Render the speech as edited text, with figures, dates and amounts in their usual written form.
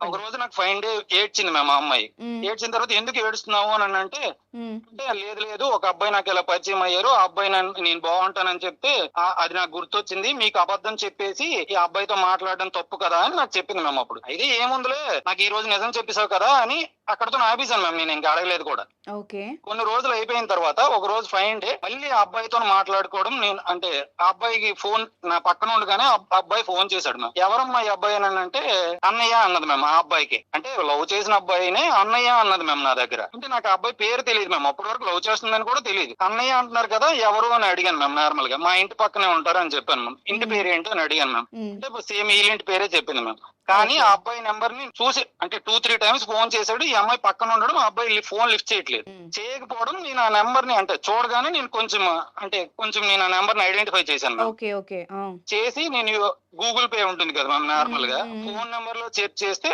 ఒక రోజు నాకు ఫైన్ డే ఏడ్చింది మ్యామ్ ఆ అమ్మాయి. ఏడ్చిన తర్వాత ఎందుకు ఏడుస్తున్నావు అని అంటే లేదు లేదు ఒక అబ్బాయి నాకు ఇలా పరిచయం అయ్యారు. ఆ అబ్బాయి నేను బాగుంటానని చెప్తే అది నాకు గుర్తొచ్చింది. మీకు అబద్ధం చెప్పేసి ఈ అబ్బాయితో మాట్లాడడం తప్పు కదా అని నాకు చెప్పింది మ్యామ్. అప్పుడు అయితే ఏముందిలే నాకు ఈ రోజు నిజం చెప్పేశావు కదా అని అక్కడతో ఆపేశాను మ్యామ్. నేను ఇంకా అడగలేదు కూడా. కొన్ని రోజులు అయిపోయిన తర్వాత ఒక రోజు ఫైన్ డే మళ్ళీ ఆ అబ్బాయితో మాట్లాడుకోవడం. నేను అంటే ఆ అబ్బాయికి ఫోన్ నా పక్కన ఉండగానే అబ్బాయి ఫోన్ చేశాడు మ్యామ్. ఎవరమ్మా ఈ అబ్బాయి అని అంటే అన్నయ్య అన్నది మ్యామ్. ఆ అబ్బాయికి అంటే లవ్ చేసిన అబ్బాయినే అన్నయ్య అన్నది మ్యామ్ నా దగ్గర. అంటే నాకు ఆ అబ్బాయి పేరు తెలియదు మ్యామ్. అప్పటి వరకు లవ్ చేస్తుందని కూడా తెలియదు. అన్నయ్య అంటున్నారు కదా ఎవరు అని అడిగాను మ్యామ్. నార్మల్ గా మా ఇంటి పక్కనే ఉంటారు అని చెప్పాను మ్యామ్. ఇంటి పేరు ఏంటో అని అడిగాను మ్యామ్. అంటే సేమ్ ఈ ఇంటి పేరే చెప్పింది మ్యామ్. కానీ ఆ అబ్బాయి నెంబర్ ని చూసి అంటే 2-3 టైమ్స్ ఫోన్ చేశాడు. ఈ అమ్మాయి పక్కన ఉండడం, ఆ అబ్బాయి ఫోన్ లిఫ్ట్ చేయట్లేదు. చేయకపోవడం నేను ఆ నెంబర్ ని అంటే చూడగానే నేను కొంచెం నేను ఆ నెంబర్ ని ఐడెంటిఫై చేశాను. చేసి నేను గూగుల్ పే ఉంటుంది కదా మ్యామ్ నార్మల్ గా ఫోన్ నెంబర్ లో చెక్ చేస్తే